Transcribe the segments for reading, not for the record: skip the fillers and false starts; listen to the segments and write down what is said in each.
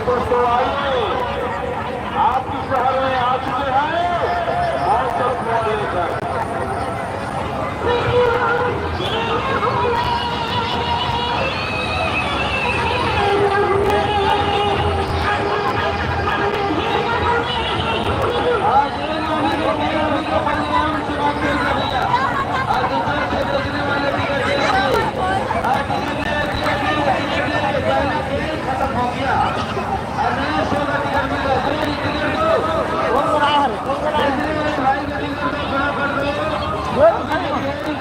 दोस्तों आइए, आपके शहर में आ चुके हैं मौसम को लेकर।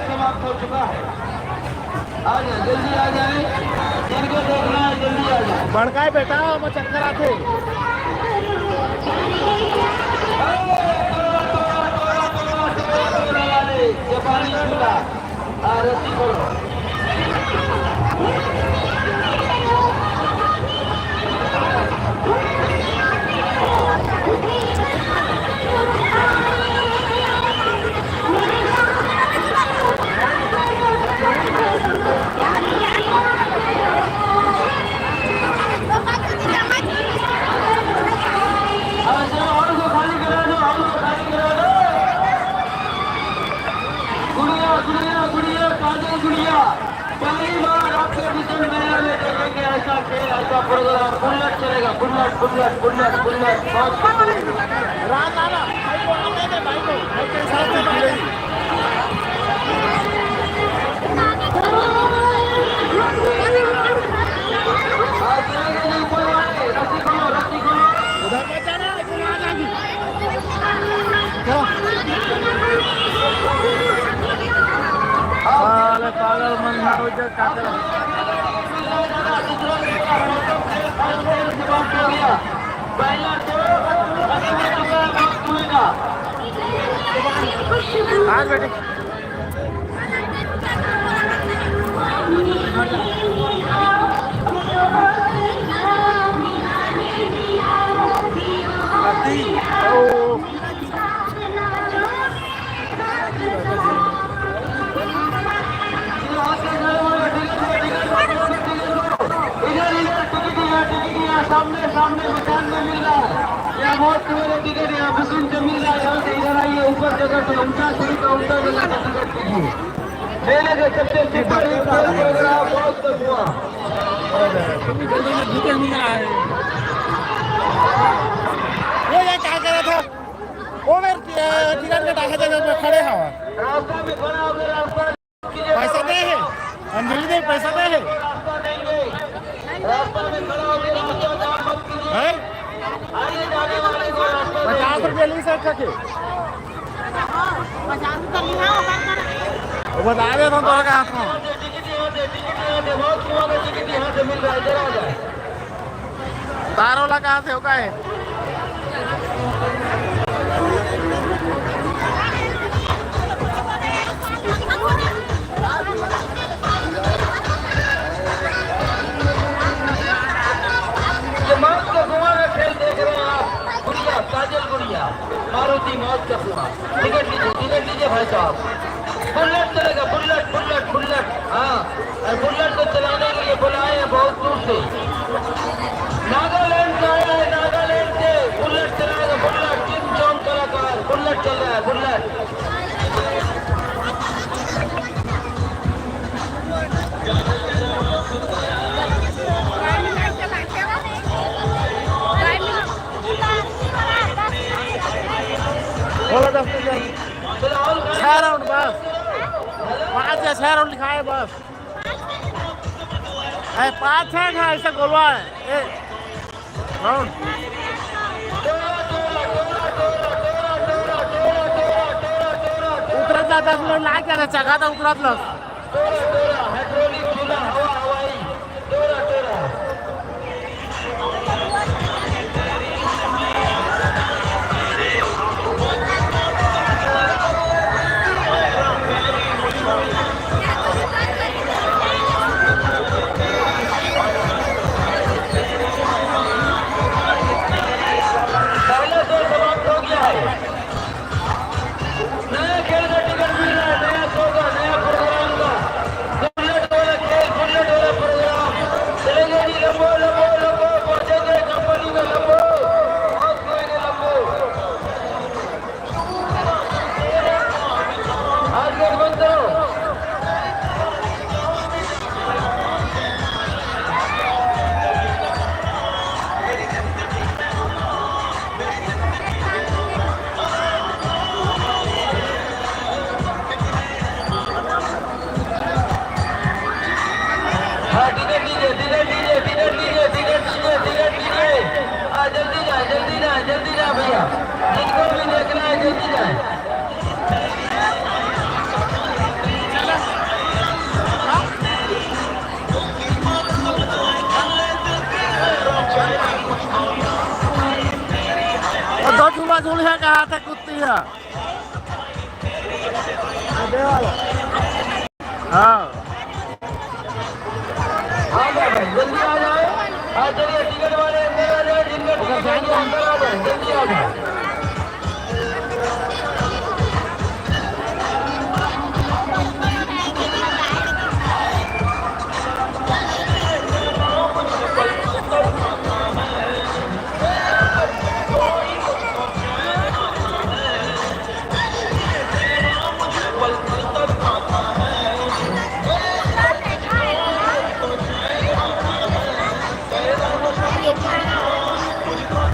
समाप्त हो चुका है। आ जाए, जल्दी आ जाए, जिनको देखना है जल्दी आ जाए। बड़का है बेटा, वो चक्कर आते पानी खुला रस्सी खोलो। पहली बार आपके मिशन मेला में देखेंगे ऐसा खेल, ऐसा प्रोग्राम। बुलेट चलेगा, बुलेट बुलेट बुलेट बुलेट रात आना भाई को आने दे, भाई को भाई के साथ में मिलेगी। उधर मत जाना, आ जाएगी। पागल मन आज बेटे सामने सामने मकान में मिल रहा है। यहाँ बहुत मेरे टिकट यहाँ मशीन से मिल रहा है। यहाँ से इधर आइए, ऊपर जगह पे उल्टा सीढ़ी का उल्टा जगह का टिकट कीजिए। मेले के सबसे सुपर हिट प्रोग्राम बहुत तक हुआ। वो ये क्या कर रहा था? वो मेरे टिकट कटा के जगह पे खड़े हवा रास्ता में खड़ा हो गया, रास्ता पैसा दे है, अंजलि दे पैसा दे है। रास्ता देंगे, रास्ता में खड़ा हो गया, रास्ता जाम मत कीजिए। आइए जाने वाले को रास्ता 50 रुपये ली सकता के वो बता दे तो का हाथ में टिकट बहुत कुआ में टिकट यहाँ से मिल रहा है। इधर आ जाए। तार वाला कहाँ से होगा है? काजल गुड़िया मारुति मौत का कुआं। टिकट लीजिए भाई साहब। बुलेट चलेगा, बुलेट बुलेट बुलेट। हाँ, और बुलेट को चलाने के लिए बुलाए हैं बहुत दूर से। नागालैंड से आया है, नागालैंड से बुलेट चलाएगा। बुलेट किम जोन कलाकार, बुलेट चल रहा है, बुलेट। छह राउंड बस, 5 या 6 राउंड लिखा है बस। 5-6 है ऐसा गोलवा है राउंड। उतरत 10 मिनट लाग क्या चगा था उतरत नया खेल का टिकट मिल रहा है, नया शो का, नया प्रोग्राम का। बुलेट वाला और दो झूला झूल है कहाँ तक कुत्ती है हाँ जल्दी आ जाए। चलिए टिकट वाले अंदर आ जाए, जिनका टिकट चाहिए अंदर आ जाए, जल्दी आ जाए।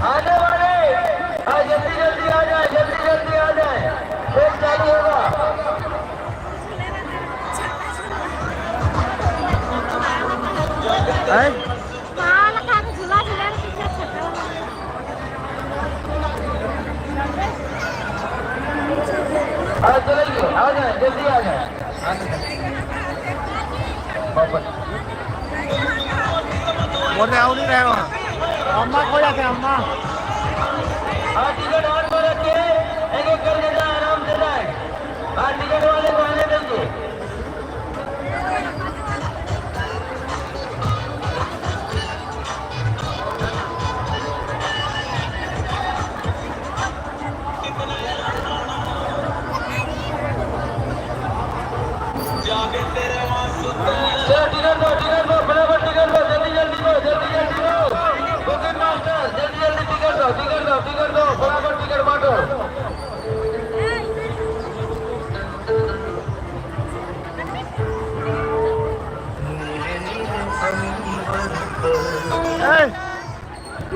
आने वाले जल्दी जल्दी आ जाए, जल्दी जल्दी आ जाए, खेल चालू होगा। चलेंगे, आ जाए, जल्दी आ जाए। वो नहीं नहीं रहे वहाँ अम्मा खो जाते हैं अम्मा टिकट ऑन पर रखिए, एक एक करके जाए, आराम से जाए। टिकट वाले को आने देंगे। टिकट दो फटाफट टिकट दो, जल्दी जल्दी दो, जल्दी जल्दी दो। बुकिंग मास्टर जल्दी जल्दी टिकट दो, टिकट दो, टिकट दो, फटाफट टिकट बांटो।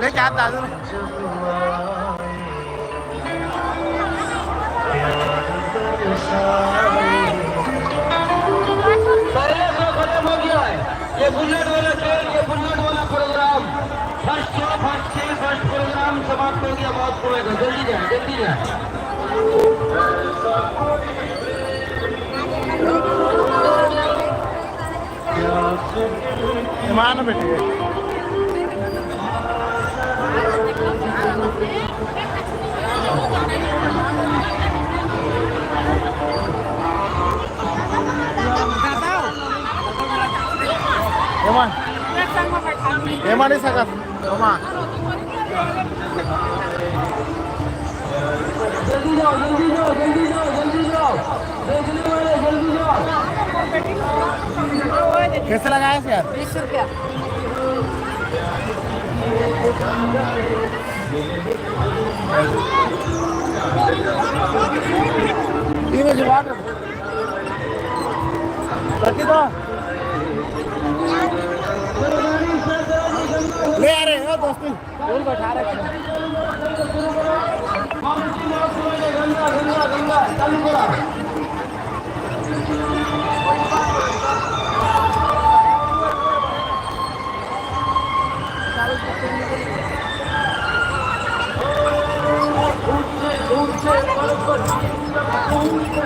ले क्या दादू पहले शो खत्म हो गया है। ये बुलेट वाला खेल, ये बुलेट वाला प्रोग्राम फर्स्ट प्रोग्राम समाप्त हो गया। बहुत होगा, जल्दी जाए, जल्दी जाए। मान बेटे Eman ini sangat Oma जल्दी जाओ, जल्दी जाओ, जल्दी जाओ, जल्दी जाओ, देखने वाले जल्दी जाओ। कैसे लगाया यार 20 रुपया तीन जवाब रखी दो ले आ रहे हो दोस्ती बोल बैठा रहे गंगा गंगा गंगा चालू करा। दूर से